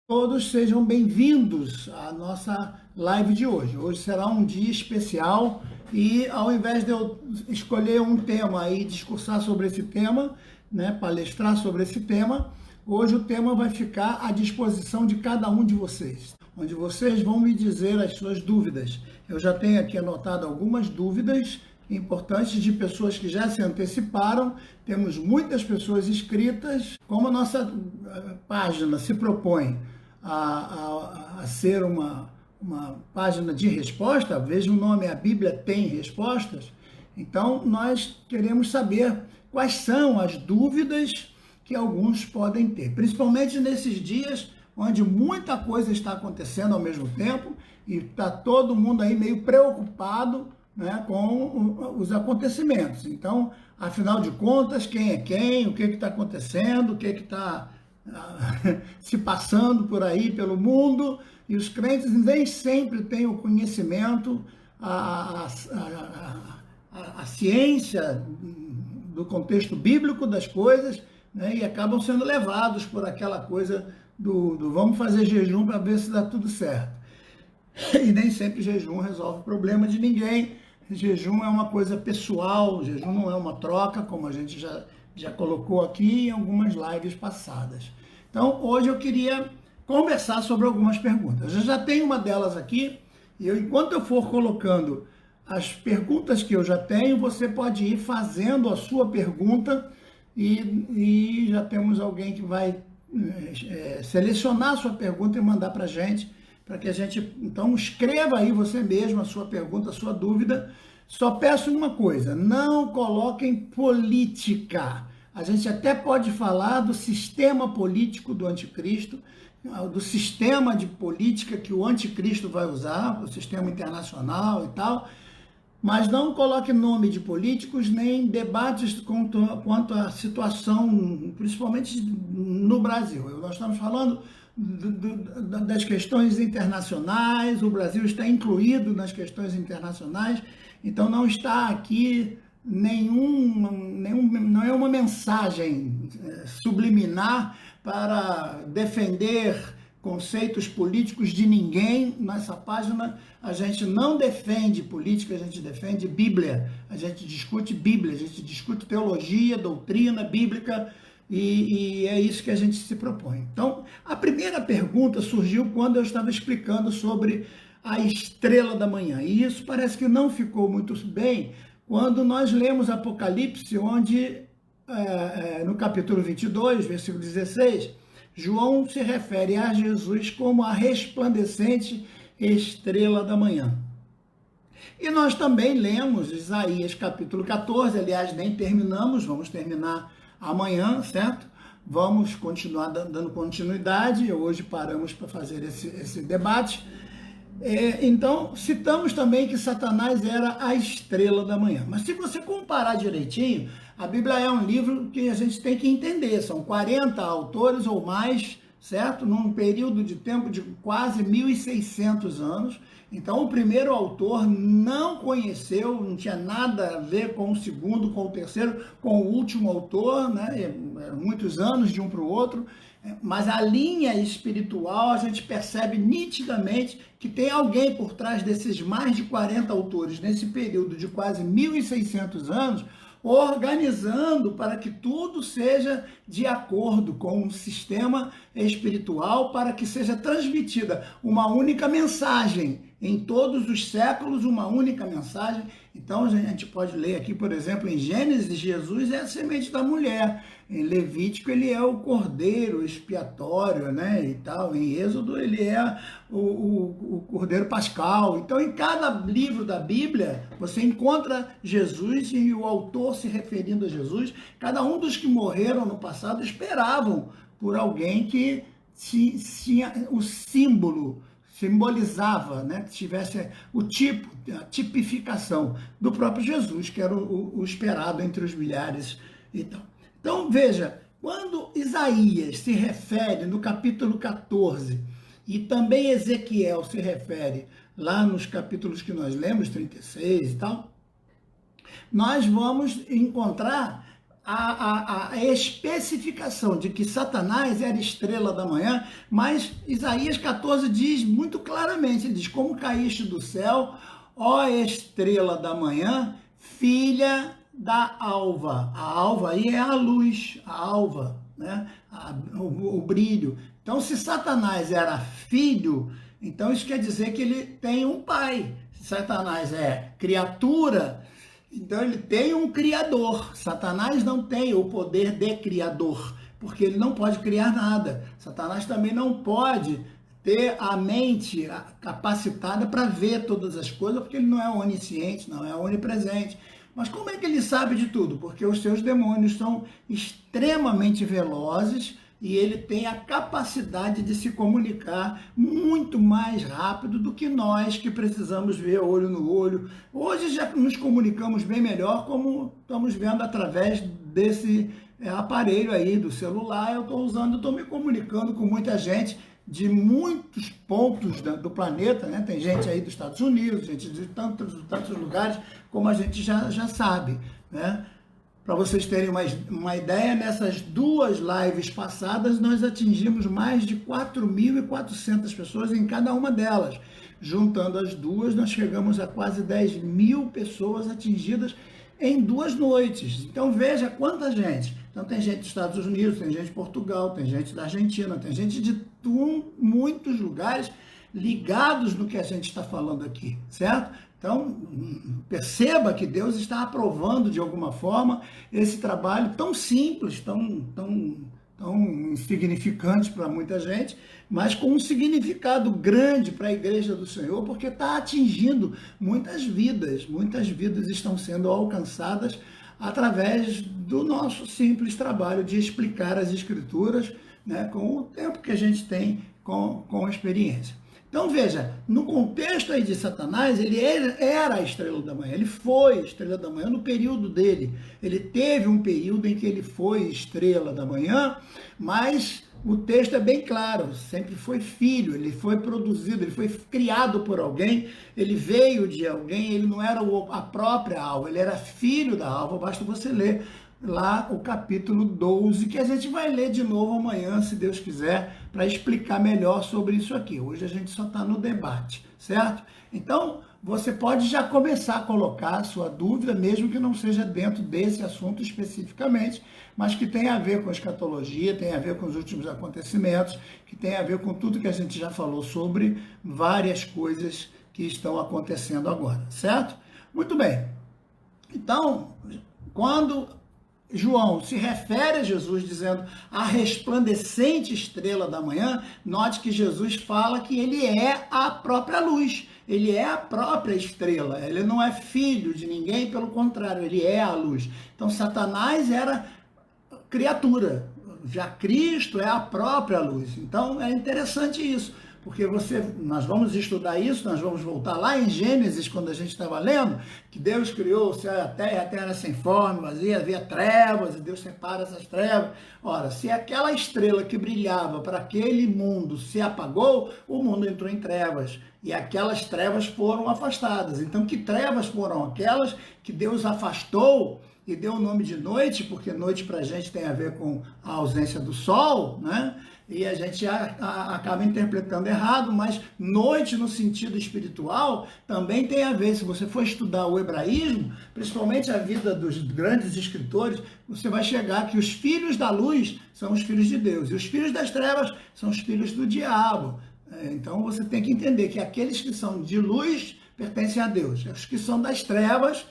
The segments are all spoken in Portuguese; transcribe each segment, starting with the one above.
Todos sejam bem-vindos à nossa live de hoje. Hoje será um dia especial e ao invés de eu escolher um tema e discursar sobre esse tema, né, palestrar sobre esse tema, hoje o tema vai ficar à disposição de cada um de vocês, onde vocês vão me dizer as suas dúvidas. Eu já tenho aqui anotado algumas dúvidas importantes de pessoas que já se anteciparam. Temos muitas pessoas inscritas. Como a nossa página se propõe a ser uma página de resposta, veja o nome, a Bíblia tem respostas, então nós queremos saber quais são as dúvidas que alguns podem ter, principalmente nesses dias onde muita coisa está acontecendo ao mesmo tempo e está todo mundo aí meio preocupado, né, com os acontecimentos. Então, afinal de contas, quem é quem, o que está acontecendo, o que está se passando por aí, pelo mundo, e os crentes nem sempre têm o conhecimento, a ciência do contexto bíblico das coisas, né, e acabam sendo levados por aquela coisa do vamos fazer jejum para ver se dá tudo certo. E nem sempre jejum resolve o problema de ninguém. Jejum é uma coisa pessoal, jejum não é uma troca, como a gente já colocou aqui em algumas lives passadas. Então, hoje eu queria conversar sobre algumas perguntas. Eu já tenho uma delas aqui, e enquanto eu for colocando as perguntas que eu já tenho, você pode ir fazendo a sua pergunta, e já temos alguém que vai selecionar a sua pergunta e mandar para a gente, para que a gente, então, escreva aí você mesmo a sua pergunta, a sua dúvida. Só peço uma coisa, não coloquem política. A gente até pode falar do sistema político do anticristo, do sistema de política que o anticristo vai usar, o sistema internacional e tal, mas não coloque nome de políticos nem debates quanto à situação, principalmente no Brasil. Nós estamos falando das questões internacionais, o Brasil está incluído nas questões internacionais, então não está aqui não é uma mensagem subliminar para defender conceitos políticos de ninguém. Nessa página a gente não defende política, a gente defende Bíblia, a gente discute Bíblia, a gente discute teologia, doutrina bíblica, e é isso que a gente se propõe. Então, a primeira pergunta surgiu quando eu estava explicando sobre a estrela da manhã, e isso parece que não ficou muito bem quando nós lemos Apocalipse, onde no capítulo 22, versículo 16, João se refere a Jesus como a resplandecente estrela da manhã. E nós também lemos Isaías capítulo 14, aliás, nem terminamos, vamos terminar amanhã, certo? Vamos continuar dando continuidade, hoje paramos para fazer esse debate. Então, citamos também que Satanás era a estrela da manhã. Mas se você comparar direitinho, a Bíblia é um livro que a gente tem que entender. São 40 autores ou mais, certo? Num período de tempo de quase 1.600 anos. Então, o primeiro autor não conheceu, não tinha nada a ver com o segundo, com o terceiro, com o último autor, né? Muitos anos de um para o outro. Mas a linha espiritual, a gente percebe nitidamente que tem alguém por trás desses mais de 40 autores, nesse período de quase 1.600 anos, organizando para que tudo seja de acordo com um sistema espiritual, para que seja transmitida uma única mensagem em todos os séculos, uma única mensagem. Então, a gente pode ler aqui, por exemplo, em Gênesis, Jesus é a semente da mulher. Em Levítico, ele é o cordeiro expiatório, né, e tal. Em Êxodo, ele é o cordeiro pascal. Então, em cada livro da Bíblia, você encontra Jesus e o autor se referindo a Jesus. Cada um dos que morreram no passado esperavam por alguém que tinha o símbolo, simbolizava, né, que tivesse o tipo, a tipificação do próprio Jesus, que era o esperado entre os milhares e tal. Então, veja, quando Isaías se refere no capítulo 14, e também Ezequiel se refere lá nos capítulos que nós lemos, 36 e tal, nós vamos encontrar a especificação de que Satanás era estrela da manhã, mas Isaías 14 diz muito claramente, ele diz, como caíste do céu, ó estrela da manhã, filha da alva. A alva aí é a luz, a alva, né? O brilho. Então, se Satanás era filho, então isso quer dizer que ele tem um pai. Se Satanás é criatura, então ele tem um criador. Satanás não tem o poder de criador, porque ele não pode criar nada. Satanás também não pode ter a mente capacitada para ver todas as coisas, porque ele não é onisciente, não é onipresente. Mas como é que ele sabe de tudo? Porque os seus demônios são extremamente velozes e ele tem a capacidade de se comunicar muito mais rápido do que nós que precisamos ver olho no olho. Hoje já nos comunicamos bem melhor, como estamos vendo através desse aparelho aí do celular. Eu estou usando, estou me comunicando com muita gente de muitos pontos do planeta, né? Tem gente aí dos Estados Unidos, gente de tantos lugares, como a gente já sabe, né? Para vocês terem uma ideia, nessas 2 lives passadas, nós atingimos mais de 4.400 pessoas em cada uma delas. Juntando as duas, nós chegamos a quase 10.000 pessoas atingidas em 2 noites. Então veja quanta gente. Então tem gente dos Estados Unidos, tem gente de Portugal, tem gente da Argentina, tem gente de muitos lugares ligados no que a gente está falando aqui, certo? Então, perceba que Deus está aprovando de alguma forma esse trabalho tão simples, tão insignificante para muita gente, mas com um significado grande para a igreja do Senhor, porque está atingindo muitas vidas estão sendo alcançadas através do nosso simples trabalho de explicar as Escrituras, né, com o tempo que a gente tem com a experiência. Então veja, no contexto aí de Satanás, ele era a estrela da manhã, ele foi estrela da manhã no período dele. Ele teve um período em que ele foi estrela da manhã, mas o texto é bem claro, sempre foi filho, ele foi produzido, ele foi criado por alguém, ele veio de alguém, ele não era a própria alva, ele era filho da alva, basta você ler lá o capítulo 12, que a gente vai ler de novo amanhã, se Deus quiser, para explicar melhor sobre isso aqui. Hoje a gente só está no debate, certo? Então, você pode já começar a colocar a sua dúvida, mesmo que não seja dentro desse assunto especificamente, mas que tem a ver com a escatologia, tem a ver com os últimos acontecimentos, que tem a ver com tudo que a gente já falou sobre várias coisas que estão acontecendo agora, certo? Muito bem. Então, quando João se refere a Jesus dizendo a resplandecente estrela da manhã, note que Jesus fala que ele é a própria luz, ele é a própria estrela, ele não é filho de ninguém, pelo contrário, ele é a luz. Então Satanás era criatura, já Cristo é a própria luz. Então é interessante isso, porque nós vamos estudar isso, nós vamos voltar lá em Gênesis, quando a gente estava lendo, que Deus criou o céu e a terra era sem forma, vazia, havia trevas, e Deus separa essas trevas. Ora, se aquela estrela que brilhava para aquele mundo se apagou, o mundo entrou em trevas, e aquelas trevas foram afastadas. Então, que trevas foram aquelas que Deus afastou e deu o nome de noite, porque noite para a gente tem a ver com a ausência do sol, né? E a gente acaba interpretando errado, mas noite no sentido espiritual também tem a ver. Se você for estudar o hebraísmo, principalmente a vida dos grandes escritores, você vai chegar que os filhos da luz são os filhos de Deus, e os filhos das trevas são os filhos do diabo. Então você tem que entender que aqueles que são de luz pertencem a Deus, os que são das trevas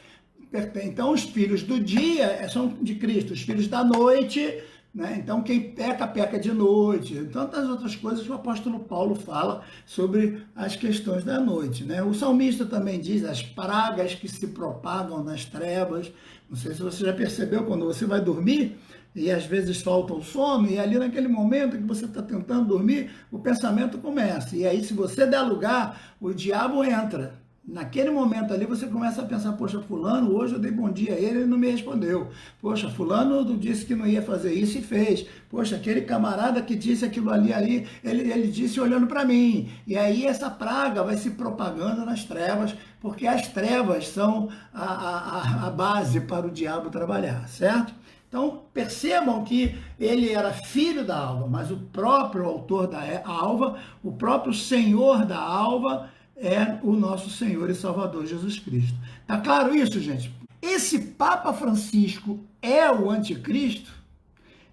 pertencem. Então os filhos do dia são de Cristo, os filhos da noite, né? Então quem peca, peca de noite. Tantas outras coisas que o apóstolo Paulo fala sobre as questões da noite, né? O salmista também diz as pragas que se propagam nas trevas. Não sei se você já percebeu, quando você vai dormir e às vezes falta o sono, e ali naquele momento que você está tentando dormir, o pensamento começa. E aí, se você der lugar, o diabo entra. Naquele momento ali você começa a pensar, poxa, fulano, hoje eu dei bom dia a ele, ele não me respondeu. Poxa, fulano disse que não ia fazer isso e fez. Poxa, aquele camarada que disse aquilo ali ele disse olhando para mim. E aí essa praga vai se propagando nas trevas, porque as trevas são a base para o diabo trabalhar, certo? Então, percebam que ele era filho da alva, mas o próprio autor da alva, o próprio Senhor da alva, é o nosso Senhor e Salvador Jesus Cristo. Tá claro isso, gente? Esse Papa Francisco é o anticristo?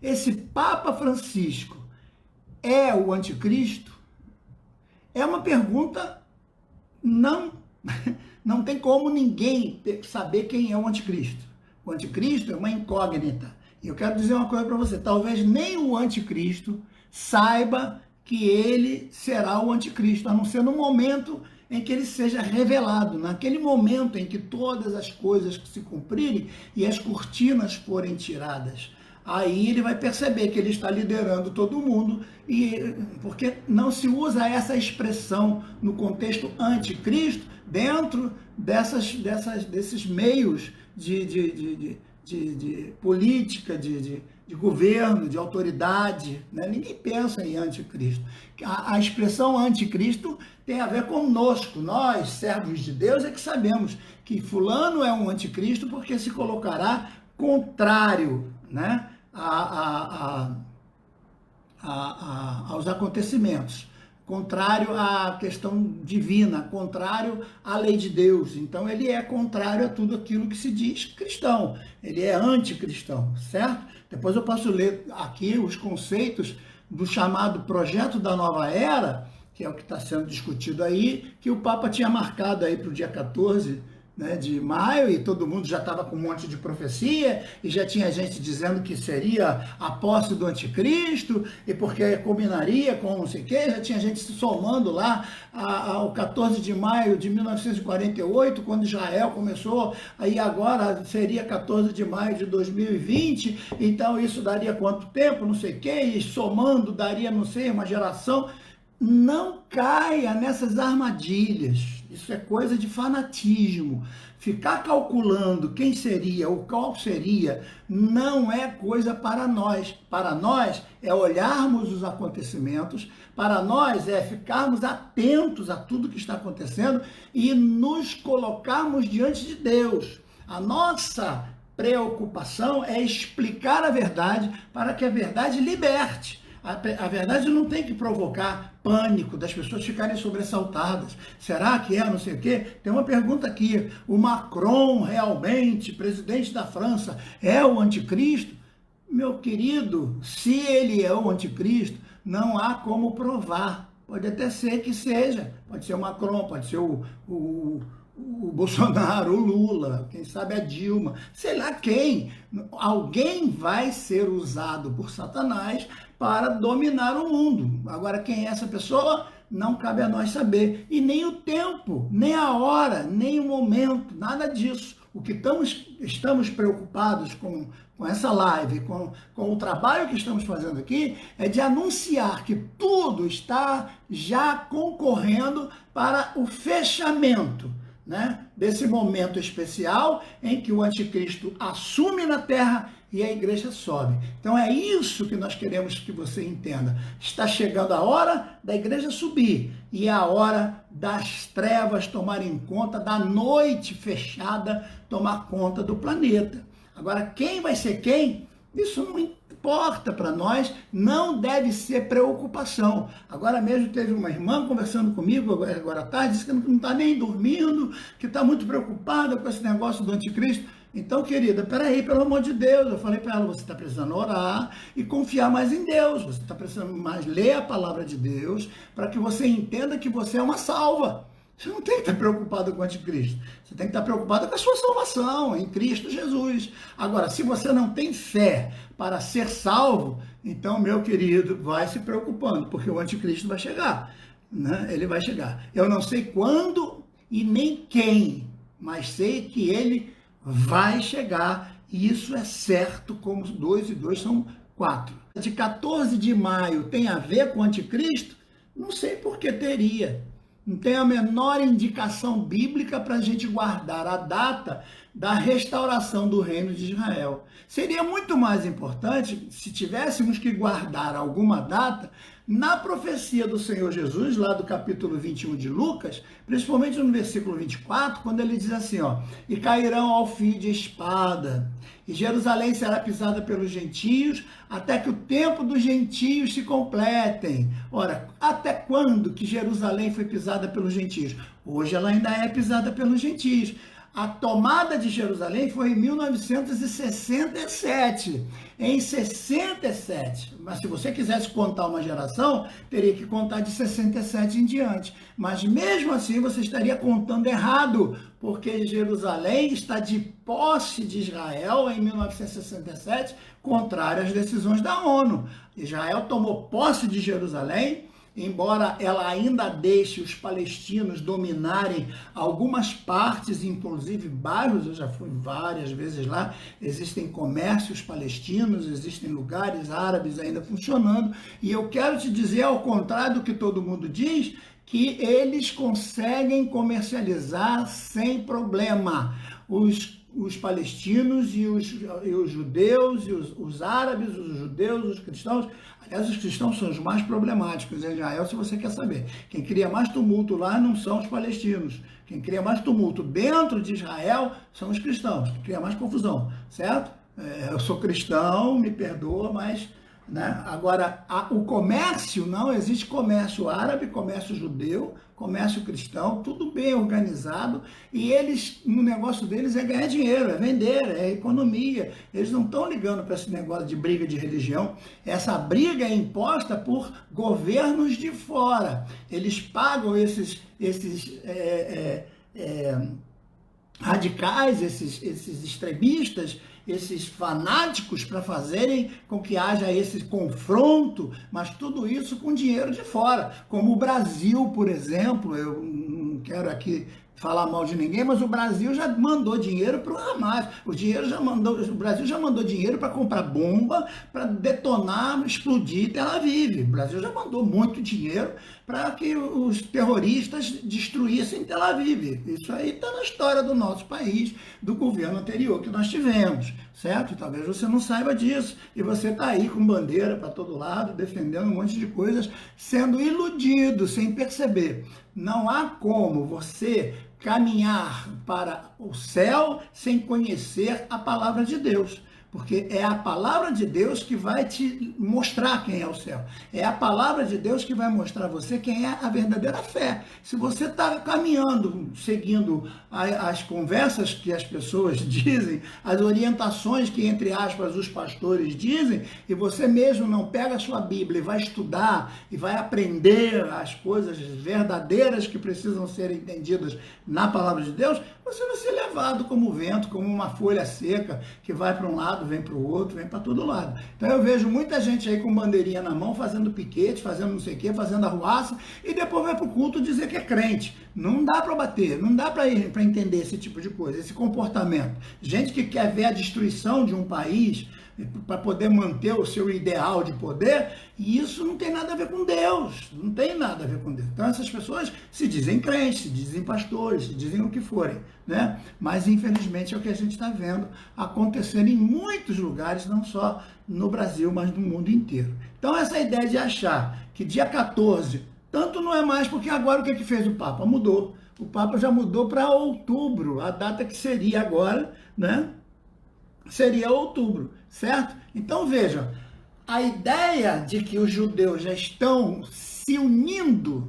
Esse Papa Francisco é o anticristo? É uma pergunta, não tem como ninguém saber quem é o anticristo. O anticristo é uma incógnita. E eu quero dizer uma coisa para você, talvez nem o anticristo saiba que ele será o anticristo, a não ser no momento em que ele seja revelado, naquele momento em que todas as coisas se cumprirem e as cortinas forem tiradas. Aí ele vai perceber que ele está liderando todo mundo, porque não se usa essa expressão no contexto anticristo dentro desses meios de política, de governo, de autoridade, né? Ninguém pensa em anticristo. A expressão anticristo tem a ver conosco, nós, servos de Deus, é que sabemos que fulano é um anticristo porque se colocará contrário, né, aos acontecimentos, contrário à questão divina, contrário à lei de Deus. Então ele é contrário a tudo aquilo que se diz cristão, ele é anticristão, certo? Depois eu posso ler aqui os conceitos do chamado Projeto da Nova Era, que é o que está sendo discutido aí, que o Papa tinha marcado aí para o dia 14, né, de maio, e todo mundo já estava com um monte de profecia, e já tinha gente dizendo que seria a posse do anticristo, e porque combinaria com não sei o quê, já tinha gente se somando lá ao 14 de maio de 1948, quando Israel começou, aí agora seria 14 de maio de 2020, então isso daria quanto tempo, não sei o quê, e somando daria, não sei, uma geração. Não caia nessas armadilhas, isso é coisa de fanatismo. Ficar calculando quem seria ou qual seria não é coisa para nós. Para nós é olharmos os acontecimentos, para nós é ficarmos atentos a tudo que está acontecendo e nos colocarmos diante de Deus. A nossa preocupação é explicar a verdade para que a verdade liberte. A verdade não tem que provocar pânico, das pessoas ficarem sobressaltadas. Será que é não sei o quê? Tem uma pergunta aqui. O Macron, realmente, presidente da França, é o anticristo? Meu querido, se ele é o anticristo, não há como provar. Pode até ser que seja. Pode ser o Macron, pode ser o Bolsonaro, o Lula, quem sabe a Dilma, sei lá quem. Alguém vai ser usado por Satanás para dominar o mundo. Agora, quem é essa pessoa? Não cabe a nós saber. E nem o tempo, nem a hora, nem o momento, nada disso. O que estamos preocupados com essa live, com o trabalho que estamos fazendo aqui, é de anunciar que tudo está já concorrendo para o fechamento, né, desse momento especial em que o anticristo assume na terra e a igreja sobe. Então é isso que nós queremos que você entenda. Está chegando a hora da igreja subir e é a hora das trevas tomarem conta, da noite fechada tomar conta do planeta. Agora, quem vai ser quem? Isso não importa para nós, não deve ser preocupação. Agora mesmo teve uma irmã conversando comigo agora à tarde, disse que não está nem dormindo, que está muito preocupada com esse negócio do anticristo. Então, querida, peraí, pelo amor de Deus, eu falei para ela, você está precisando orar e confiar mais em Deus, você está precisando mais ler a palavra de Deus para que você entenda que você é uma salva. Você não tem que estar preocupado com o anticristo, você tem que estar preocupado com a sua salvação em Cristo Jesus. Agora, se você não tem fé para ser salvo, então, meu querido, vai se preocupando, porque o anticristo vai chegar, né? Ele vai chegar. Eu não sei quando e nem quem, mas sei que ele vai chegar, e isso é certo, como 2 e 2 são 4. De 14 de maio tem a ver com o anticristo? Não sei por que teria. Não tem a menor indicação bíblica para a gente guardar a data da restauração do reino de Israel. Seria muito mais importante se tivéssemos que guardar alguma data na profecia do Senhor Jesus, lá do capítulo 21 de Lucas, principalmente no versículo 24, quando ele diz assim, ó, e cairão ao fim de espada, e Jerusalém será pisada pelos gentios, até que o tempo dos gentios se completem. Ora, até quando que Jerusalém foi pisada pelos gentios? Hoje ela ainda é pisada pelos gentios. A tomada de Jerusalém foi em 1967. Em 67, mas se você quisesse contar uma geração, teria que contar de 67 em diante. Mas mesmo assim você estaria contando errado, porque Jerusalém está de posse de Israel em 1967, contrário às decisões da ONU. Israel tomou posse de Jerusalém, embora ela ainda deixe os palestinos dominarem algumas partes, inclusive bairros. Eu já fui várias vezes lá, existem comércios palestinos, existem lugares árabes ainda funcionando, e eu quero te dizer, ao contrário do que todo mundo diz, que eles conseguem comercializar sem problema. Os palestinos e os judeus, e os árabes, os judeus, os cristãos. Aliás, os cristãos são os mais problemáticos em Israel, se você quer saber. Quem cria mais tumulto lá não são os palestinos. Quem cria mais tumulto dentro de Israel são os cristãos, que cria mais confusão, certo? Eu sou cristão, me perdoa, mas... né? Agora, o comércio, não existe comércio árabe, comércio judeu, comércio cristão, tudo bem organizado, e eles, no negócio deles é ganhar dinheiro, é vender, é economia. Eles não estão ligando para esse negócio de briga de religião. Essa briga é imposta por governos de fora. Eles pagam esses radicais, esses extremistas, esses fanáticos, para fazerem com que haja esse confronto, mas tudo isso com dinheiro de fora. Como o Brasil, por exemplo, eu não quero aqui falar mal de ninguém, mas o Brasil já mandou dinheiro para o Hamas. O Brasil já mandou dinheiro para comprar bomba, para detonar, explodir Tel Aviv. O Brasil já mandou muito dinheiro para que os terroristas destruíssem Tel Aviv. Isso aí está na história do nosso país, do governo anterior que nós tivemos, certo? Talvez você não saiba disso, e você está aí com bandeira para todo lado, defendendo um monte de coisas, sendo iludido, sem perceber. Não há como você caminhar para o céu sem conhecer a palavra de Deus. Porque é a palavra de Deus que vai te mostrar quem é o céu. É a palavra de Deus que vai mostrar a você quem é a verdadeira fé. Se você está caminhando, seguindo as conversas que as pessoas dizem, as orientações que, entre aspas, os pastores dizem, e você mesmo não pega a sua Bíblia e vai estudar, e vai aprender as coisas verdadeiras que precisam ser entendidas na palavra de Deus, você vai ser levado como vento, como uma folha seca, que vai para um lado, vem para o outro, vem para todo lado. Então eu vejo muita gente aí com bandeirinha na mão, fazendo piquete, fazendo não sei o quê, fazendo arruaça, e depois vai para o culto dizer que é crente. Não dá para bater, não dá para entender esse tipo de coisa, esse comportamento. Gente que quer ver a destruição de um país para poder manter o seu ideal de poder, e isso não tem nada a ver com Deus, não tem nada a ver com Deus. Então essas pessoas se dizem crentes, se dizem pastores, se dizem o que forem, né? Mas infelizmente é o que a gente está vendo acontecer em muitos lugares, não só no Brasil, mas no mundo inteiro. Então essa ideia de achar que dia 14, tanto não é mais, porque agora o que fez o Papa? Mudou. O Papa já mudou para outubro, a data que seria agora, né? Seria outubro, certo? Então vejam, a ideia de que os judeus já estão se unindo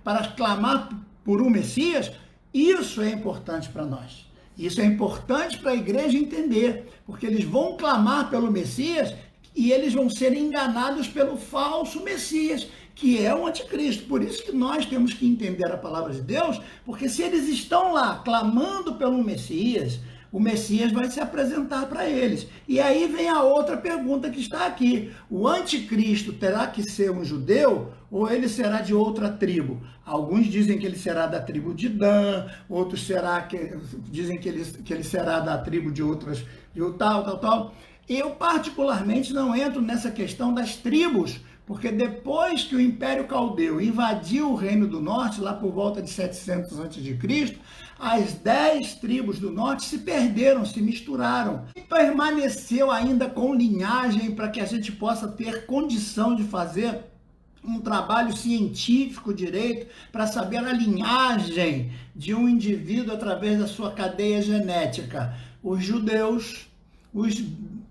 para clamar por um Messias, isso é importante para nós. Isso é importante para a igreja entender, porque eles vão clamar pelo Messias e eles vão ser enganados pelo falso Messias, que é o anticristo. Por isso que nós temos que entender a palavra de Deus, porque se eles estão lá clamando pelo Messias, o Messias vai se apresentar para eles. E aí vem a outra pergunta que está aqui. O anticristo terá que ser um judeu ou ele será de outra tribo? Alguns dizem que ele será da tribo de Dan, outros dizem que ele será da tribo de outras, de tal. Eu particularmente não entro nessa questão das tribos, porque depois que o Império Caldeu invadiu o Reino do Norte, lá por volta de 700 a.C., as 10 tribos do norte se perderam, se misturaram. E permaneceu ainda com linhagem para que a gente possa ter condição de fazer um trabalho científico direito para saber a linhagem de um indivíduo através da sua cadeia genética. Os judeus, os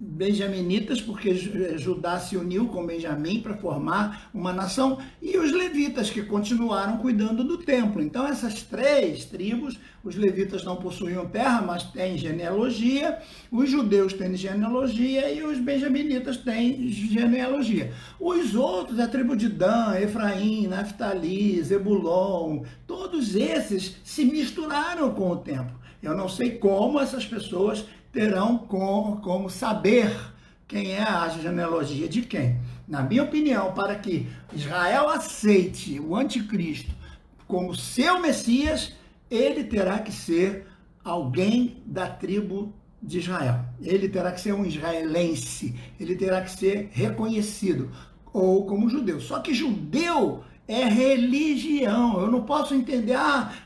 benjaminitas, porque Judá se uniu com Benjamim para formar uma nação, e os levitas, que continuaram cuidando do templo. Então, essas 3 tribos, os levitas não possuíam terra, mas têm genealogia, os judeus têm genealogia e os benjaminitas têm genealogia. Os outros, a tribo de Dan, Efraim, Naftali, Zebulon, todos esses se misturaram com o tempo. Eu não sei como essas pessoas terão como saber quem é a genealogia de quem. Na minha opinião, para que Israel aceite o anticristo como seu Messias, ele terá que ser alguém da tribo de Israel. Ele terá que ser um israelense, ele terá que ser reconhecido, ou como judeu. Só que judeu é religião. Eu não posso entender,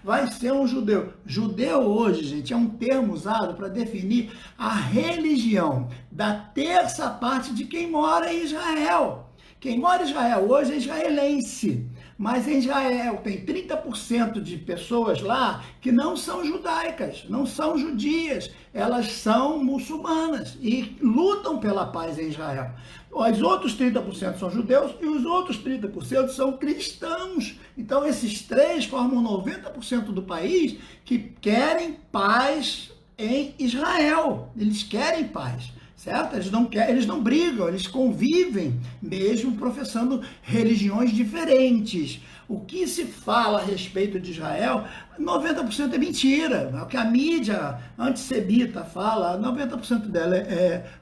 vai ser um judeu. Judeu hoje, gente, é um termo usado para definir a religião da terça parte de quem mora em Israel. Quem mora em Israel hoje é israelense. Mas em Israel tem 30% de pessoas lá que não são judaicas, não são judias, elas são muçulmanas e lutam pela paz em Israel. Os outros 30% são judeus e os outros 30% são cristãos. Então esses 3 formam 90% do país que querem paz em Israel. Eles querem paz. Certo? Eles não brigam, eles convivem, mesmo professando religiões diferentes. O que se fala a respeito de Israel, 90% é mentira. O que a mídia antissemita fala, 90% dela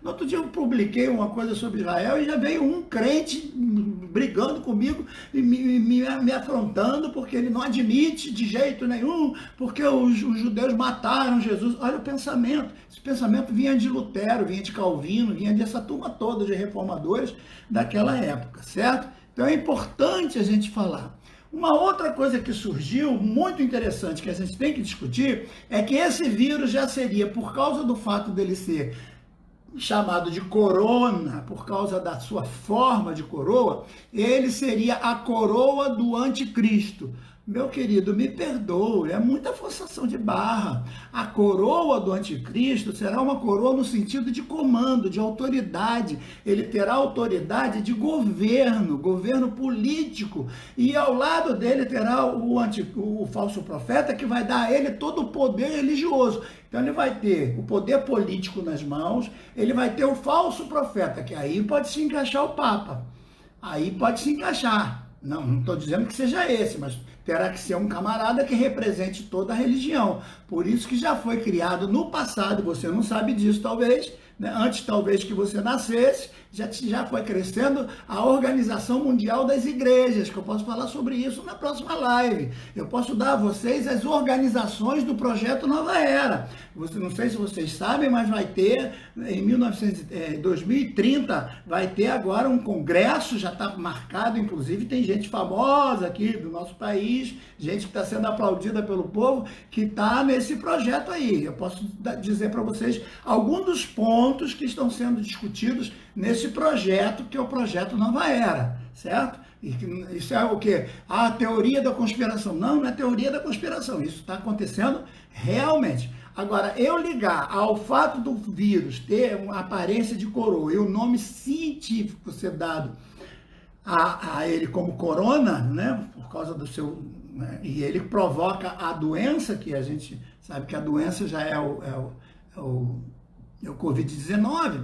No outro dia eu publiquei uma coisa sobre Israel e já veio um crente brigando comigo e me afrontando porque ele não admite de jeito nenhum, porque os judeus mataram Jesus. Olha o pensamento. Esse pensamento vinha de Lutero, vinha de Calvino, vinha dessa turma toda de reformadores daquela época, certo? Então é importante a gente falar. Uma outra coisa que surgiu, muito interessante, que a gente tem que discutir, é que esse vírus já seria, por causa do fato dele ser chamado de corona, por causa da sua forma de coroa, ele seria a coroa do anticristo. Meu querido, me perdoe, é muita forçação de barra. A coroa do anticristo será uma coroa no sentido de comando, de autoridade. Ele terá autoridade de governo político. E ao lado dele terá o falso profeta, que vai dar a ele todo o poder religioso. Então ele vai ter o poder político nas mãos, ele vai ter o falso profeta, que aí pode se encaixar o Papa. Aí pode se encaixar. Não estou dizendo que seja esse, mas terá que ser um camarada que represente toda a religião. Por isso que já foi criado no passado, você não sabe disso talvez, né? Antes talvez que você nascesse, já foi crescendo a Organização Mundial das Igrejas, que eu posso falar sobre isso na próxima live. Eu posso dar a vocês as organizações do Projeto Nova Era. Não sei se vocês sabem, mas vai ter, em 2030, vai ter agora um congresso, já está marcado, inclusive tem gente famosa aqui do nosso país, gente que está sendo aplaudida pelo povo, que está nesse projeto aí. Eu posso dizer para vocês alguns dos pontos que estão sendo discutidos nesse projeto, que é o Projeto Nova Era, certo? Isso é o quê? A teoria da conspiração. Não é teoria da conspiração, isso está acontecendo realmente. Agora, eu ligar ao fato do vírus ter uma aparência de coroa e o nome científico ser dado a ele como corona, né, por causa do seu... Né, e ele provoca a doença, que a gente sabe que a doença já é o Covid-19.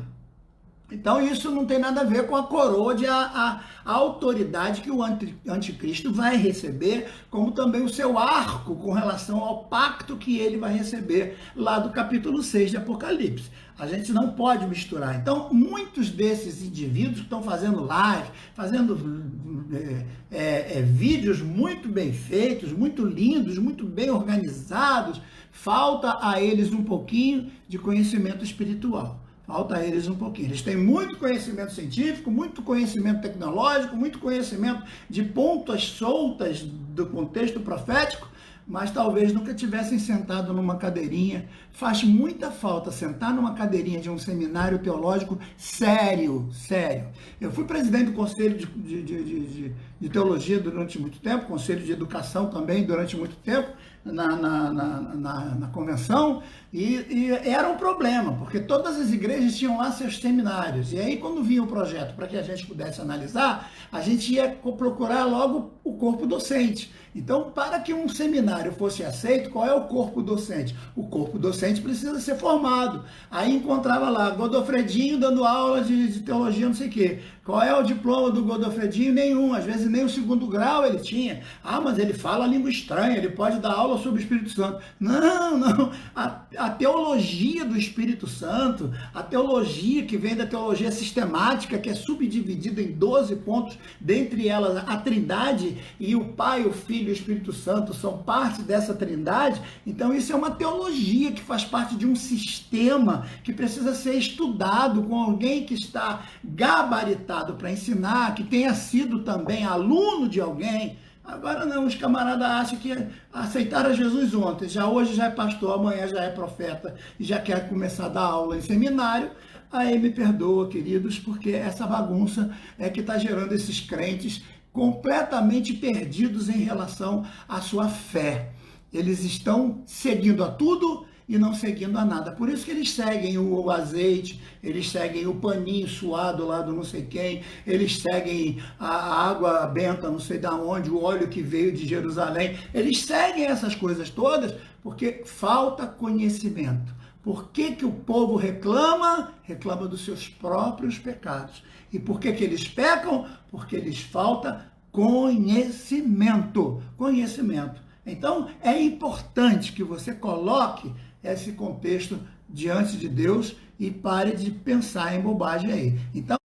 Então isso não tem nada a ver com a coroa a autoridade que o anticristo vai receber, como também o seu arco com relação ao pacto que ele vai receber lá do capítulo 6 de Apocalipse. A gente não pode misturar. Então, muitos desses indivíduos que estão fazendo live, fazendo vídeos muito bem feitos, muito lindos, muito bem organizados, falta a eles um pouquinho de conhecimento espiritual. falta a eles um pouquinho. Eles têm muito conhecimento científico, muito conhecimento tecnológico, muito conhecimento de pontas soltas do contexto profético, mas talvez nunca tivessem sentado numa cadeirinha. Faz muita falta sentar numa cadeirinha de um seminário teológico sério, sério. Eu fui presidente do Conselho de Teologia durante muito tempo, Conselho de Educação também durante muito tempo, na convenção, e era um problema, porque todas as igrejas tinham lá seus seminários, e aí quando vinha o projeto para que a gente pudesse analisar, a gente ia procurar logo o corpo docente. Então, para que um seminário fosse aceito, qual é o corpo docente? O corpo docente precisa ser formado. Aí encontrava lá Godofredinho dando aula de teologia, não sei o quê. Qual é o diploma do Godofredinho? Nenhum, às vezes nem o 2º grau ele tinha. Ah, mas ele fala língua estranha, ele pode dar aula sobre o Espírito Santo. Não. A teologia do Espírito Santo, a teologia que vem da teologia sistemática, que é subdividida em 12 pontos, dentre elas a Trindade e o Pai, o Filho e o Espírito Santo são parte dessa Trindade. Então isso é uma teologia que faz parte de um sistema que precisa ser estudado com alguém que está gabaritado para ensinar, que tenha sido também aluno de alguém. Agora não, os camaradas acham que aceitaram Jesus ontem, hoje já é pastor, amanhã já é profeta e já quer começar a dar aula em seminário. Aí me perdoa, queridos, porque essa bagunça é que está gerando esses crentes completamente perdidos em relação à sua fé. Eles estão seguindo a tudo e não seguindo a nada. Por isso que eles seguem o azeite, eles seguem o paninho suado lá do não sei quem, eles seguem a água benta não sei de onde, o óleo que veio de Jerusalém. Eles seguem essas coisas todas porque falta conhecimento. Por que que o povo reclama? Reclama dos seus próprios pecados. E por que que eles pecam? Porque lhes falta conhecimento. Conhecimento. Então, é importante que você coloque esse contexto diante de Deus e pare de pensar em bobagem aí. Então,